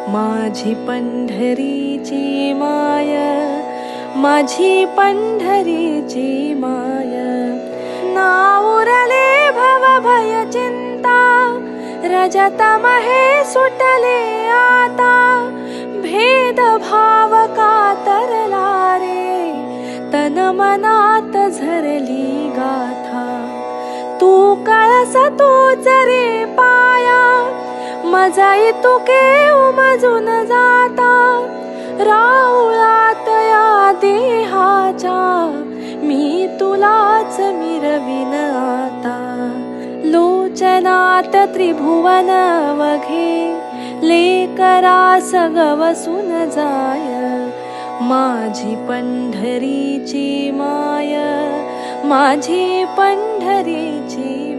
माझी पंढरीची माय, माझी पंढरीची माय. नाउरले भव भय चिंता, रजत महे सुटले आता. भेद भाव कातरला रे, तन मनात झरली गाथा. तू कळस तूच रे पाया, मजाई तुके उमजून जाता. राऊळात या देहाच्या, मी तुलाच मिरविन आता. लोचनात त्रिभुवन वघे, लेकरास गवसून जाय. माझी पंढरीची माय, माझी पंढरीची